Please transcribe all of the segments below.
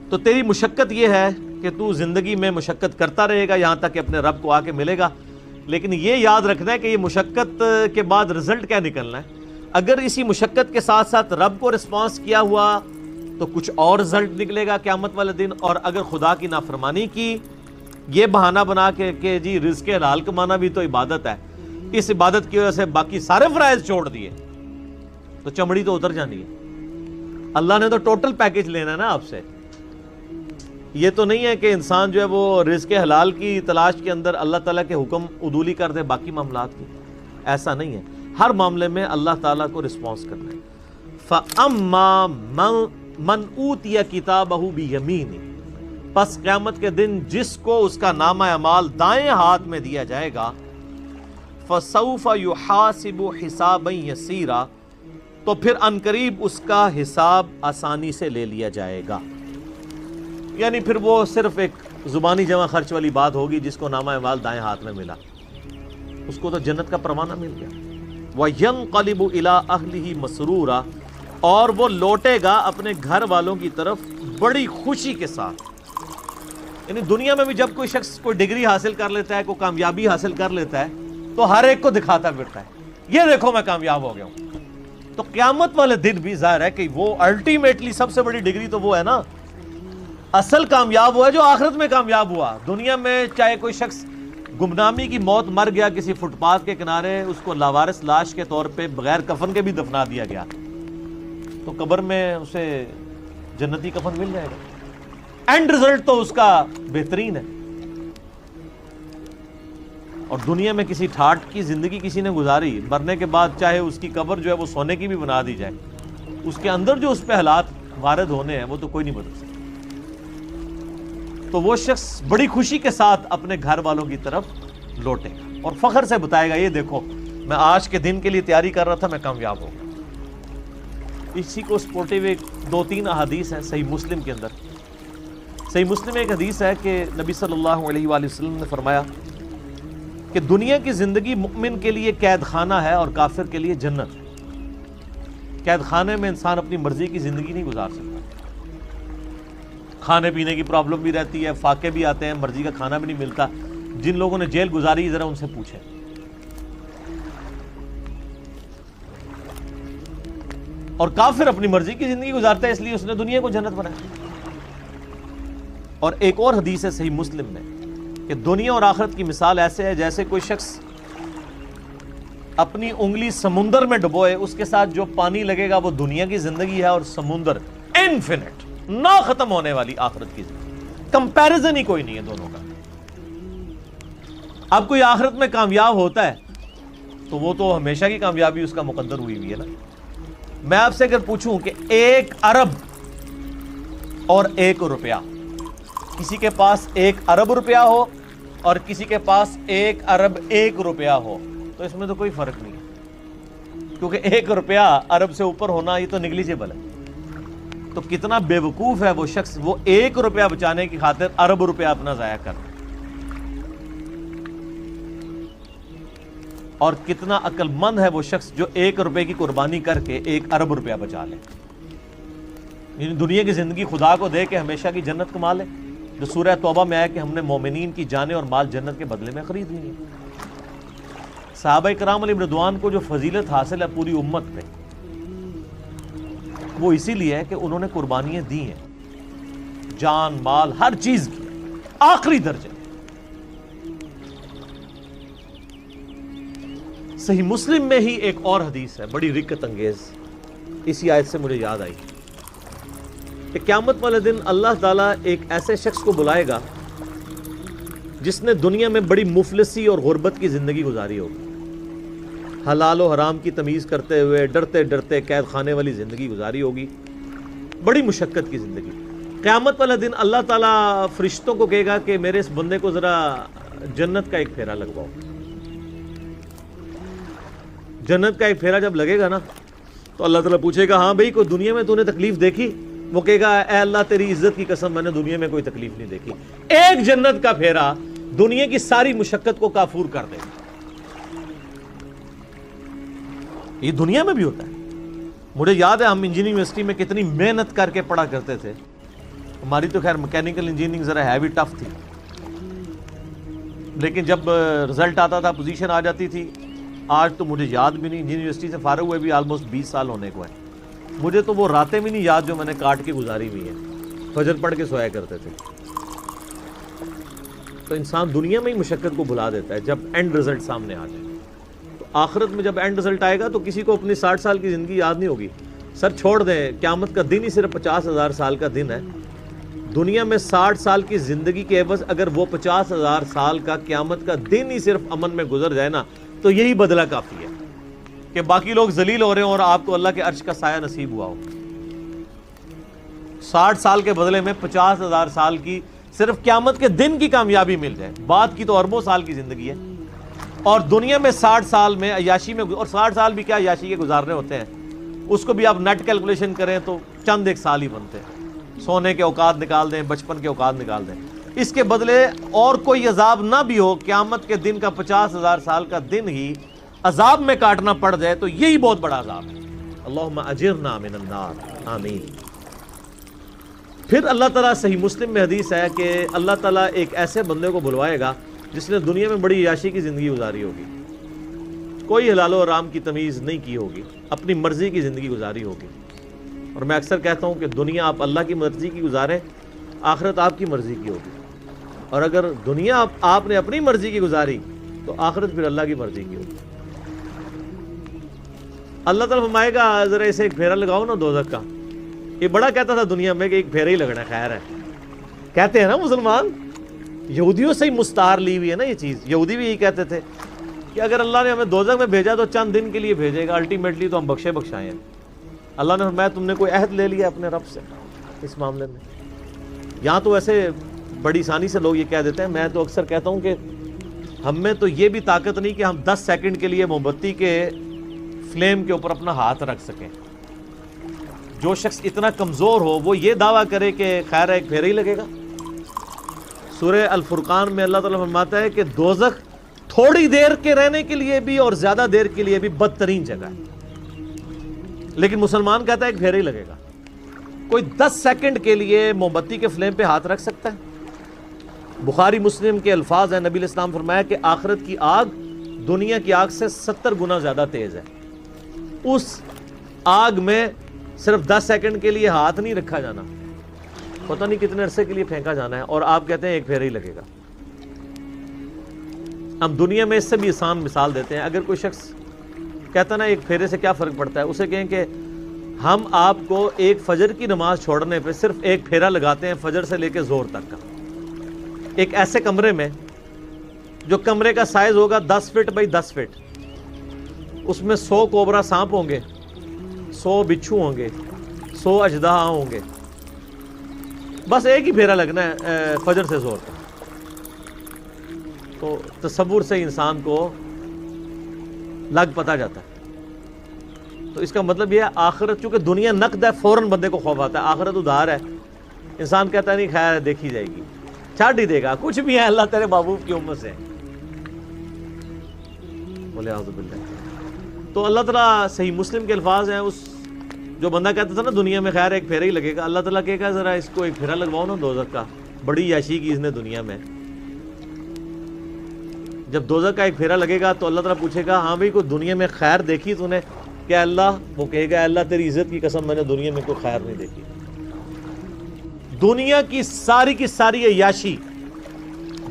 تو تیری مشقت یہ ہے کہ تو زندگی میں مشقت کرتا رہے گا یہاں تک کہ اپنے رب کو آ کے ملے گا، لیکن یہ یاد رکھنا ہے کہ یہ مشقت کے بعد رزلٹ کیا نکلنا ہے۔ اگر اسی مشقت کے ساتھ ساتھ رب کو رسپانس کیا ہوا تو کچھ اور رزلٹ نکلے گا قیامت والے دن، اور اگر خدا کی نافرمانی کی یہ بہانہ بنا کے کہ جی رزق حلال کمانا بھی تو عبادت ہے، اس عبادت کی وجہ سے باقی سارے فرائض چھوڑ دیے، تو چمڑی تو اتر جانی ہے۔ اللہ نے تو ٹوٹل پیکج لینا ہے نا آپ سے۔ یہ تو نہیں ہے کہ انسان جو ہے وہ رزق حلال کی تلاش کے اندر اللہ تعالیٰ کے حکم عدولی کر دے باقی معاملات کی، ایسا نہیں ہے۔ ہر معاملے میں اللہ تعالیٰ کو رسپانس کرنا ہے۔ فَأَمَّا مَنْ أُوتِيَ كِتَابَهُ بِيَمِينِهِ، پس قیامت کے دن جس کو اس کا نامہ اعمال دائیں ہاتھ میں دیا جائے گا، فَسَوْفَ يُحَاسِبُ حِسَابًا يَسِيرًا، تو پھر عنقریب اس کا حساب آسانی سے لے لیا جائے گا۔ یعنی پھر وہ صرف ایک زبانی جمع خرچ والی بات ہوگی، جس کو نامہ اعمال دائیں ہاتھ میں ملا اس کو تو جنت کا پروانہ مل گیا۔ وَيَنْقَلِبُ إِلَىٰ أَهْلِهِ مَسْرُورًا، اور وہ لوٹے گا اپنے گھر والوں کی طرف بڑی خوشی کے ساتھ۔ یعنی دنیا میں بھی جب کوئی شخص کوئی ڈگری حاصل کر لیتا ہے، کوئی کامیابی حاصل کر لیتا ہے، تو ہر ایک کو دکھاتا پھرتا ہے، یہ دیکھو میں کامیاب ہو گیا ہوں۔ تو قیامت والے دن بھی ظاہر ہے کہ وہ الٹیمیٹلی سب سے بڑی ڈگری تو وہ ہے نا، اصل کامیاب ہوا ہے جو آخرت میں کامیاب ہوا۔ دنیا میں چاہے کوئی شخص گمنامی کی موت مر گیا کسی فٹ پاتھ کے کنارے، اس کو لاوارث لاش کے طور پہ بغیر کفن کے بھی دفنا دیا گیا، تو قبر میں اسے جنتی کفن مل جائے گا۔ اینڈ رزلٹ تو اس کا بہترین ہے۔ اور دنیا میں کسی ٹھاٹ کی زندگی کسی نے گزاری، مرنے کے بعد چاہے اس کی قبر جو ہے وہ سونے کی بھی بنا دی جائے، اس کے اندر جو اس پہ حالات وارد ہونے ہیں وہ تو کوئی نہیں بدل سکتا۔ تو وہ شخص بڑی خوشی کے ساتھ اپنے گھر والوں کی طرف لوٹے گا اور فخر سے بتائے گا، یہ دیکھو میں آج کے دن کے لیے تیاری کر رہا تھا، میں کامیاب ہو گیا۔ اسی کو سپورٹیو ایک 2-3 احادیث ہیں صحیح مسلم کے اندر۔ صحیح مسلم میں ایک حدیث ہے کہ نبی صلی اللہ علیہ وآلہ وسلم نے فرمایا کہ دنیا کی زندگی مومن کے لیے قید خانہ ہے اور کافر کے لیے جنت ہے۔ قید خانے میں انسان اپنی مرضی کی زندگی نہیں گزار سکتا، کھانے پینے کی پرابلم بھی رہتی ہے، فاقے بھی آتے ہیں، مرضی کا کھانا بھی نہیں ملتا۔ جن لوگوں نے جیل گزاری ذرا ان سے پوچھیں۔ اور کافر اپنی مرضی کی زندگی گزارتا ہے، اس لیے اس نے دنیا کو جنت بنایا۔ اور ایک اور حدیث ہے صحیح مسلم میں کہ دنیا اور آخرت کی مثال ایسے ہے جیسے کوئی شخص اپنی انگلی سمندر میں ڈبوئے، اس کے ساتھ جو پانی لگے گا وہ دنیا کی زندگی ہے، اور سمندر انفینٹ نہ ختم ہونے والی آخرت کی زندگی۔ کمپیریزن ہی کوئی نہیں ہے دونوں کا۔ اب کوئی آخرت میں کامیاب ہوتا ہے تو وہ تو ہمیشہ کی کامیابی اس کا مقدر ہوئی ہوئی ہے نا۔ میں آپ سے اگر پوچھوں کہ 1 ارب اور 1 روپیہ، کسی کے پاس 1 ارب روپیہ ہو اور کسی کے پاس 1 ارب 1 روپیہ ہو، تو اس میں تو کوئی فرق نہیں ہے، کیونکہ 1 روپیہ ارب سے اوپر ہونا یہ تو نیگلیجبل ہے۔ تو کتنا بے وقوف ہے وہ شخص، وہ 1 روپیہ بچانے کی خاطر ارب روپیہ اپنا ضائع کر، اور کتنا عقل مند ہے وہ شخص جو 1 روپے کی قربانی کر کے 1 ارب روپیہ بچا لے۔ یعنی دنیا کی زندگی خدا کو دے کے ہمیشہ کی جنت کما لے، جو سورہ توبہ میں آیا کہ ہم نے مومنین کی جانیں اور مال جنت کے بدلے میں خرید لی ہیں۔ صحابہ کرام علیہ رضوان کو جو فضیلت حاصل ہے پوری امت پہ، وہ اسی لیے ہے کہ انہوں نے قربانیاں دی ہیں، جان مال ہر چیز کی، آخری درجے۔ صحیح مسلم میں ہی ایک اور حدیث ہے بڑی رکت انگیز، اسی آیت سے مجھے یاد آئی کہ قیامت والے دن اللہ تعالیٰ ایک ایسے شخص کو بلائے گا جس نے دنیا میں بڑی مفلسی اور غربت کی زندگی گزاری ہوگی، حلال و حرام کی تمیز کرتے ہوئے ڈرتے ڈرتے قید خانے والی زندگی گزاری ہوگی، بڑی مشقت کی زندگی۔ قیامت والا دن اللہ تعالیٰ فرشتوں کو کہے گا کہ میرے اس بندے کو ذرا جنت کا ایک پھیرا لگواؤ۔ جنت کا ایک پھیرا جب لگے گا نا تو اللہ تعالیٰ پوچھے گا، ہاں بھائی کوئی دنیا میں تو نے تکلیف دیکھی؟ وہ کہے گا، اے اللہ تیری عزت کی قسم میں نے دنیا میں کوئی تکلیف نہیں دیکھی۔ ایک جنت کا پھیرا دنیا کی ساری مشقت کو کافور کر دے گا۔ یہ دنیا میں بھی ہوتا ہے۔ مجھے یاد ہے ہم انجینئرنگ یونیورسٹی میں کتنی محنت کر کے پڑھا کرتے تھے، ہماری تو خیر میکینیکل انجینئرنگ ذرا ہیوی ٹف تھی، لیکن جب رزلٹ آتا تھا پوزیشن آ جاتی تھی. آج تو مجھے یاد بھی نہیں، انجینئرنگ یونیورسٹی سے فارغ ہوئے بھی آلموسٹ 20 سال ہونے کو ہے، مجھے تو وہ راتیں بھی نہیں یاد جو میں نے کاٹ کے گزاری ہوئی ہیں. فجر پڑھ کے سویا کرتے تھے. تو انسان دنیا میں ہی مشقت کو بھلا دیتا ہے جب اینڈ رزلٹ سامنے آ جائے. تو آخرت میں جب اینڈ رزلٹ آئے گا تو کسی کو اپنی 60 سال کی زندگی یاد نہیں ہوگی. سر چھوڑ دیں، قیامت کا دن ہی صرف 50,000 سال کا دن ہے. دنیا میں 60 سال کی زندگی کے عوض اگر وہ 50,000 سال کا قیامت کا دن ہی صرف امن میں گزر جائے نا، تو یہی بدلہ کافی ہے کہ باقی لوگ ذلیل ہو رہے ہوں اور آپ کو اللہ کے عرش کا سایہ نصیب ہوا ہو. 60 سال کے بدلے میں 50,000 سال کی صرف قیامت کے دن کی کامیابی مل جائے. بعد کی تو اربوں سال کی زندگی ہے. اور دنیا میں 60 سال میں عیاشی میں، اور 60 سال بھی کیا عیاشی کے گزارنے ہوتے ہیں، اس کو بھی آپ نیٹ کیلکولیشن کریں تو چند ایک سال ہی بنتے ہیں. سونے کے اوقات نکال دیں، بچپن کے اوقات نکال دیں. اس کے بدلے اور کوئی عذاب نہ بھی ہو، قیامت کے دن کا 50,000 سال کا دن ہی عذاب میں کاٹنا پڑ جائے تو یہی بہت بڑا عذاب ہے. اللہم اجرنا من النار، آمین. پھر اللہ تعالیٰ، صحیح مسلم میں حدیث ہے کہ اللہ تعالیٰ ایک ایسے بندے کو بلوائے گا جس نے دنیا میں بڑی عیاشی کی زندگی گزاری ہوگی، کوئی حلال و حرام کی تمیز نہیں کی ہوگی، اپنی مرضی کی زندگی گزاری ہوگی. اور میں اکثر کہتا ہوں کہ دنیا آپ اللہ کی مرضی کی گزاریں، آخرت آپ کی مرضی کی ہوگی. اور اگر دنیا آپ نے اپنی مرضی کی گزاری تو آخرت پھر اللہ کی مرضی کی ہوگی. اللہ تعالیٰ فرمائے گا ذرا اسے ایک پھیرا لگاؤ نا دوزخ کا. یہ بڑا کہتا تھا دنیا میں کہ ایک پھیرا ہی لگنا خیر ہے. کہتے ہیں نا مسلمان، یہودیوں سے ہی مستعار لی ہوئی ہے نا یہ چیز. یہودی بھی یہی کہتے تھے کہ اگر اللہ نے ہمیں دوزخ میں بھیجا تو چند دن کے لیے بھیجے گا، الٹیمیٹلی تو ہم بخشے بخشائے ہیں. اللہ نے فرمایا تم نے کوئی عہد لے لیا اپنے رب سے اس معاملے میں. یہاں تو ایسے بڑی آسانی سے لوگ یہ کہہ دیتے ہیں. میں تو اکثر کہتا ہوں کہ ہم میں تو یہ بھی طاقت نہیں کہ ہم 10 سیکنڈ کے لیے موم بتی کے فلیم کے اوپر اپنا ہاتھ رکھ سکیں. جو شخص اتنا کمزور ہو وہ یہ دعویٰ کرے کہ خیر ایک پھیرا ہی لگے گا. سورہ الفرقان میں اللہ تعالیٰ فرماتا ہے کہ دوزخ تھوڑی دیر کے رہنے کے لیے بھی اور زیادہ دیر کے لیے بھی بدترین جگہ ہے، لیکن مسلمان کہتا ہے ایک پھیرا ہی لگے گا. کوئی 10 سیکنڈ کے لیے موم بتی کے فلیم پہ ہاتھ رکھ سکتا ہے؟ بخاری مسلم کے الفاظ ہیں، نبی علیہ السلام فرمایا کہ آخرت کی آگ دنیا کی آگ سے 70 گنا زیادہ تیز ہے. اس آگ میں صرف 10 سیکنڈ کے لیے ہاتھ نہیں رکھا جانا، پتہ نہیں کتنے عرصے کے لیے پھینکا جانا ہے، اور آپ کہتے ہیں ایک پھیرا ہی لگے گا. ہم دنیا میں اس سے بھی آسان مثال دیتے ہیں. اگر کوئی شخص کہتا نا ایک پھیرے سے کیا فرق پڑتا ہے، اسے کہیں کہ ہم آپ کو ایک فجر کی نماز چھوڑنے پہ صرف ایک پھیرا لگاتے ہیں فجر سے لے کے زور تک کا، ایک ایسے کمرے میں جو کمرے کا سائز ہوگا 10 فٹ بائی 10 فٹ، اس میں 100 کوبرا سانپ ہوں گے، 100 بچھو ہوں گے، 100 اژدہا ہوں گے. بس ایک ہی پھیرا لگنا ہے فجر سے زور تک. تو تصور سے انسان کو لگ پتا جاتا ہے. تو اس کا مطلب یہ ہے آخرت، چونکہ دنیا نقد ہے فوراً بندے کو خوف آتا ہے. آخرت ادھار ہے، انسان کہتا ہے نہیں خیر دیکھی جائے گی، چھاٹ ہی دے گا، کچھ بھی ہے اللہ تیرے محبوب کی امت سے. بولے اعوذ باللہ. تو اللہ تعالیٰ، صحیح مسلم کے الفاظ ہیں، اس جو بندہ کہتا تھا نا دنیا میں خیر ایک پھیرا ہی لگے گا، اللہ تعالیٰ کہے گا ذرا اس کو ایک پھیرا لگواؤ نا دوزخ کا. بڑی عیاشی کی اس نے دنیا میں. جب دوزخ کا ایک پھیرا لگے گا تو اللہ تعالیٰ پوچھے گا ہاں بھائی کوئی دنیا میں خیر دیکھی تو نے؟ کیا اللہ؟ وہ کہے گا اللہ تیری عزت کی قسم میں نے دنیا میں کوئی خیر نہیں دیکھی. دنیا کی ساری عیاشی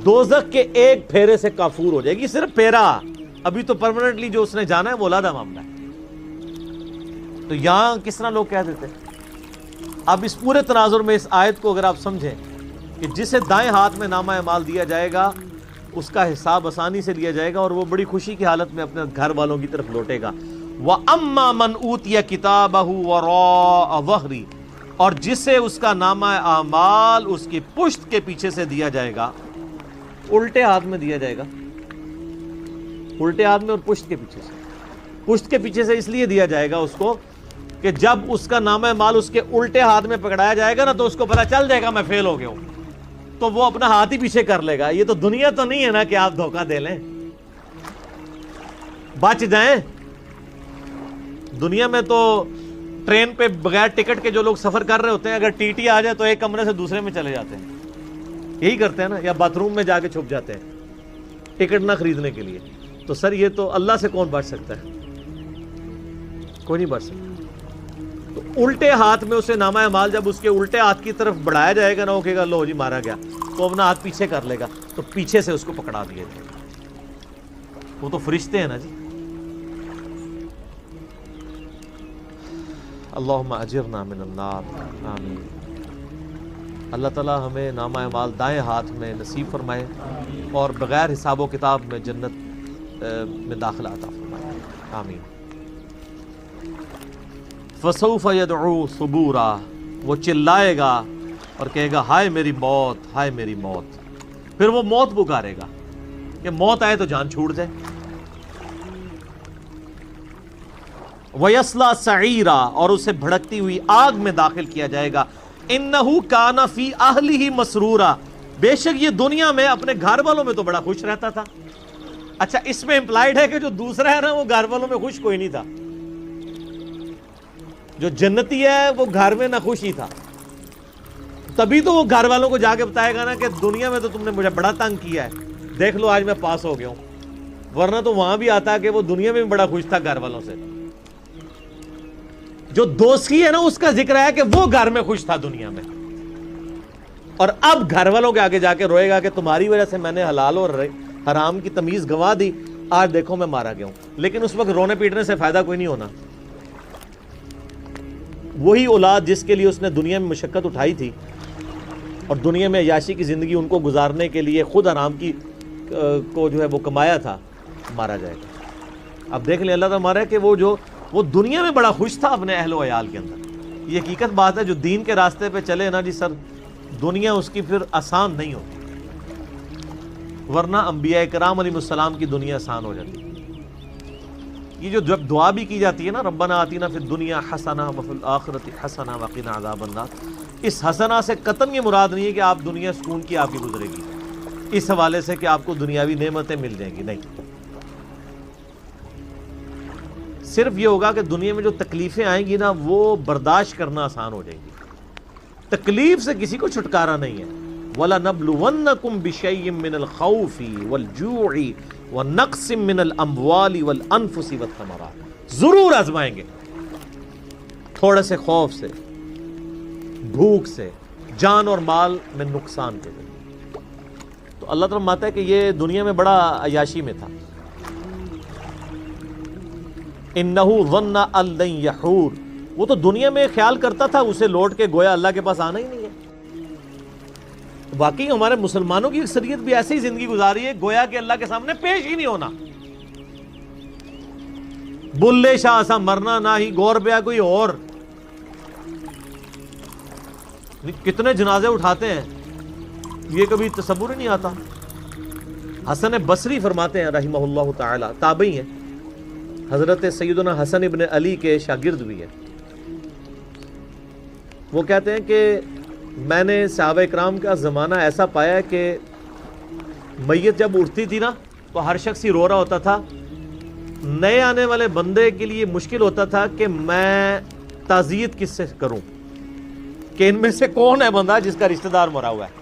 دوزخ کے ایک پھیرے سے کافور ہو جائے گی. صرف پھیرا، ابھی تو پرماننٹلی جو اس نے جانا ہے وہ علیحدہ معاملہ ہے. تو یہاں کس طرح لوگ کہہ دیتے ہیں. اب اس پورے تناظر میں اس آیت کو اگر آپ سمجھیں کہ جسے دائیں ہاتھ میں نامہ اعمال دیا جائے گا اس کا حساب آسانی سے لیا جائے گا اور وہ بڑی خوشی کی حالت میں اپنے گھر والوں کی طرف لوٹے گا. وَأَمَّا مَنْ أُوتِيَ كِتَابَهُ وَرَاءَ ظَهْرِهِ، اور جسے اس کا نامہ اعمال اس کی پشت کے پیچھے سے دیا جائے گا، الٹے ہاتھ میں دیا جائے گا، الٹے ہاتھ میں اور پشت کے پیچھے سے. پشت کے پیچھے سے اس لیے دیا جائے گا اس کو کہ جب اس کا نامہ اعمال اس کے الٹے ہاتھ میں پکڑایا جائے گا نا تو اس کو پتہ چل جائے گا میں فیل ہو گیا ہوں، تو وہ اپنا ہاتھ ہی پیچھے کر لے گا. یہ تو دنیا تو نہیں ہے نا کہ آپ دھوکہ دے لیں، بچ جائیں. دنیا میں تو ٹرین پہ بغیر ٹکٹ کے جو لوگ سفر کر رہے ہوتے ہیں، اگر ٹی ٹی آ جائے تو ایک کمرے سے دوسرے میں چلے جاتے ہیں، یہی کرتے ہیں نا، یا باتھ روم میں جا کے چھپ جاتے ہیں ٹکٹ نہ خریدنے کے لیے. تو سر یہ تو اللہ سے کون بچ سکتا ہے؟ کوئی نہیں بچ سکتا. تو الٹے ہاتھ میں اسے نامہ اعمال جب اس کے الٹے ہاتھ کی طرف بڑھایا جائے گا نا، وہ کہے گا لو جی مارا گیا، تو اپنا ہاتھ پیچھے کر لے گا، تو پیچھے سے اس کو پکڑا دیا جائے گا. وہ تو فرشتے ہیں نا جی. اللہم اجرنا من النار، آمین. اللہ تعالی ہمیں نامہ اعمال دائیں ہاتھ میں نصیب فرمائے اور بغیر حساب و کتاب میں جنت میں داخلہ عطا فرمائے، آمین. فسوف یدعو ثبورا، وہ چلائے گا اور کہے گا ہائے میری موت، ہائے میری موت. پھر وہ موت پکارے گا کہ موت آئے تو جان چھوٹ جائے. وَيَصْلَى سَعِيرًا، اور اسے بھڑکتی ہوئی آگ میں داخل کیا جائے گا. إِنَّهُ كَانَ فِي أَهْلِهِ مَسْرُورًا، بے شک یہ دنیا میں اپنے گھر والوں میں تو بڑا خوش رہتا تھا. اچھا اس میں امپلائیڈ ہے کہ جو دوسرا ہے نا وہ گھر والوں میں خوش کوئی نہیں تھا. جو جنتی ہے وہ گھر میں نہ خوش ہی تھا. تبھی تو وہ گھر والوں کو جا کے بتائے گا نا کہ دنیا میں تو تم نے مجھے بڑا تنگ کیا ہے، دیکھ لو آج میں پاس ہو گیا ہوں. ورنہ تو وہاں بھی آتا کہ وہ دنیا میں بھی بڑا خوش تھا گھر والوں سے. جو دوستی ہے نا اس کا ذکر ہے کہ وہ گھر میں خوش تھا دنیا میں، اور اب گھر والوں کے آگے جا کے روئے گا کہ تمہاری وجہ سے میں نے حلال اور حرام کی تمیز گنوا دی، آج دیکھو میں مارا گیا ہوں. لیکن اس وقت رونے پیٹنے سے فائدہ کوئی نہیں ہونا. وہی اولاد جس کے لیے اس نے دنیا میں مشقت اٹھائی تھی اور دنیا میں عیاشی کی زندگی ان کو گزارنے کے لیے خود حرام کی کو جو ہے وہ کمایا تھا، مارا جائے گا. اب دیکھ لیں اللہ تعالیٰ مارا ہے کہ وہ دنیا میں بڑا خوش تھا اپنے اہل و عیال کے اندر. یہ حقیقت بات ہے. جو دین کے راستے پہ چلے نا جی سر، دنیا اس کی پھر آسان نہیں ہوتی، ورنہ انبیاء کرام علیہ السلام کی دنیا آسان ہو جاتی. یہ جو جب دعا بھی کی جاتی ہے نا، ربنا آتینا فی الدنیا حسنہ وفی الآخرۃ حسنہ وقنا عذاب النار، اس حسنہ سے قطعاً یہ مراد نہیں ہے کہ آپ دنیا سکون کی آپ کی گزرے گی اس حوالے سے کہ آپ کو دنیاوی نعمتیں مل جائیں گی، نہیں. صرف یہ ہوگا کہ دنیا میں جو تکلیفیں آئیں گی نا وہ برداشت کرنا آسان ہو جائیں گی. تکلیف سے کسی کو چھٹکارا نہیں ہے. وَلَنَبْلُوَنَّكُمْ بِشَيْءٍ مِّنَ الْخَوْفِ وَالْجُوعِ وَنَقْصٍ مِّنَ الْأَمْوَالِ وَالْأَنفُسِ وَالثَّمَرَاتِ، ضرور آزمائیں گے تھوڑے سے خوف سے، بھوک سے، جان اور مال میں نقصان کے ذریعے. تو اللہ تعالیٰ ماتا ہے کہ یہ دنیا میں بڑا عیاشی میں تھا. اِنَّهُ ظَنَّ أَن لَّن يَحُورَ، وہ تو دنیا میں خیال کرتا تھا اسے لوٹ کے گویا اللہ کے پاس آنا ہی نہیں ہے. واقعی ہمارے مسلمانوں کی اکثریت بھی ایسی ہی زندگی گزاری ہے گویا کہ اللہ کے سامنے پیش ہی نہیں ہونا. بلے شاہ سا مرنا نہ ہی گور بیا کوئی اور. کتنے جنازے اٹھاتے ہیں یہ کبھی تصور ہی نہیں آتا. حسن بصری فرماتے ہیں رحمہ اللہ تعالی، تابعی ہیں، حضرت سیدنا حسن ابن علی کے شاگرد بھی ہیں. وہ کہتے ہیں کہ میں نے صحابہ اکرام کا زمانہ ایسا پایا ہے کہ میت جب اٹھتی تھی نا تو ہر شخص ہی رو رہا ہوتا تھا. نئے آنے والے بندے کے لیے مشکل ہوتا تھا کہ میں تعزیت کس سے کروں، کہ ان میں سے کون ہے بندہ جس کا رشتہ دار مرا ہوا ہے.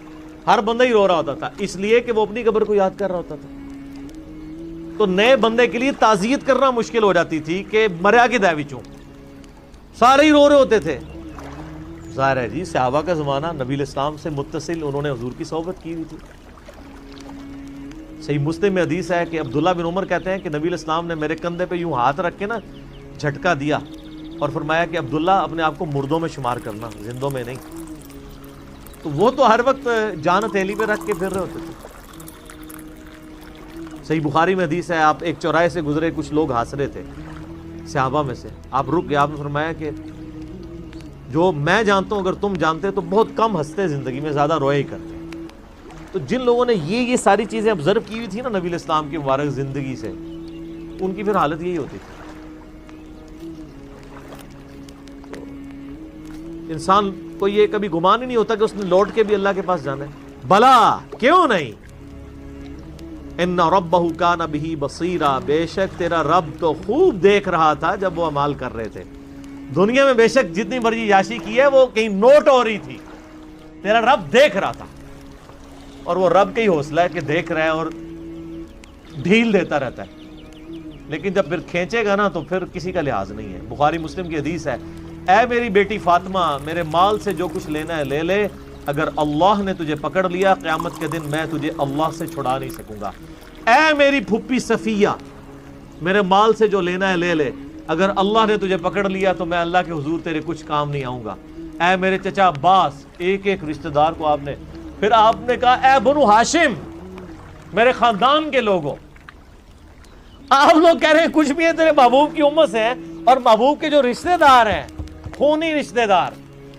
ہر بندہ ہی رو رہا ہوتا تھا، اس لیے کہ وہ اپنی قبر کو یاد کر رہا ہوتا تھا. تو نئے بندے کے لیے تعزیت کرنا مشکل ہو جاتی تھی کہ مریا کی دے وچوں سارے ہی رو رہے ہوتے تھے. ظاہر ہے جی صحابہ کا زمانہ، نبی الاسلام سے متصل انہوں نے حضور کی صحبت کی ہوئی تھی. صحیح مسلم میں حدیث ہے کہ عبداللہ بن عمر کہتے ہیں کہ نبی الاسلام نے میرے کندھے پہ یوں ہاتھ رکھ کے نا جھٹکا دیا اور فرمایا کہ عبداللہ اپنے آپ کو مردوں میں شمار کرنا، زندوں میں نہیں. تو وہ تو ہر وقت جان ہتھیلی پہ رکھ کے پھر رہے ہوتے تھے. صحیح بخاری میں حدیث ہے، آپ ایک چوراہے سے گزرے، کچھ لوگ ہنس رہے تھے صحابہ میں سے، آپ رک گئے، آپ نے فرمایا کہ جو میں جانتا ہوں اگر تم جانتے تو بہت کم ہنستے زندگی میں، زیادہ روئے ہی کرتے. تو جن لوگوں نے یہ ساری چیزیں آبزرو کی ہوئی تھی نا نبی الاسلام کی مبارک زندگی سے، ان کی پھر حالت یہی ہوتی تھی. انسان کو یہ کبھی گمان ہی نہیں ہوتا کہ اس نے لوٹ کے بھی اللہ کے پاس جانا ہے. بلا کیوں نہیں، ان ربہ کان بہ بصیرا، بے شک تیرا رب تو خوب دیکھ رہا تھا جب وہ اعمال کر رہے تھے. دنیا میں بے شک جتنی مرضی عیاشی کی ہے وہ کہیں نوٹ ہو رہی تھی، تیرا رب دیکھ رہا تھا، اور وہ رب کا ہی حوصلہ ہے کہ دیکھ رہا ہے اور ڈھیل دیتا رہتا ہے، لیکن جب پھر کھینچے گا نا تو پھر کسی کا لحاظ نہیں ہے۔ بخاری مسلم کی حدیث ہے، اے میری بیٹی فاطمہ، میرے مال سے جو کچھ لینا ہے لے لے، اگر اللہ نے تجھے پکڑ لیا قیامت کے دن میں تجھے اللہ سے چھڑا نہیں سکوں گا۔ اے میری پھوپھی صفیہ، میرے مال سے جو لینا ہے لے لے، اگر اللہ نے تجھے پکڑ لیا تو میں اللہ کے حضور تیرے کچھ کام نہیں آؤں گا۔ اے میرے چچا عباس، ایک ایک رشتہ دار کو آپ نے، پھر آپ نے کہا اے بنو ہاشم، میرے خاندان کے لوگوں، آپ لوگ کہہ رہے ہیں کچھ بھی ہے تیرے محبوب کی امت سے، اور محبوب کے جو رشتہ دار ہیں، خونی رشتہ دار،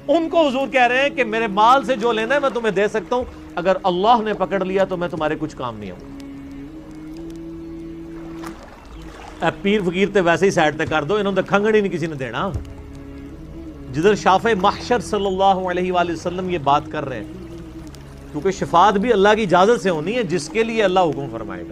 ان کو حضور کہہ رہے ہیں کہ میرے مال سے جو لینا ہے میں تمہیں دے سکتا ہوں، اگر اللہ نے پکڑ لیا تو میں تمہارے کچھ کام نہیں آؤں۔ اے پیر فقیر تے ویسے ہی سائڈ تے کر دو، انہوں نے کھنگڑ ہی نہیں کسی نے دینا۔ جدھر شافع محشر صلی اللہ علیہ وآلہ وسلم یہ بات کر رہے ہیں، کیونکہ شفاعت بھی اللہ کی اجازت سے ہونی ہے، جس کے لیے اللہ حکم فرمائے گا۔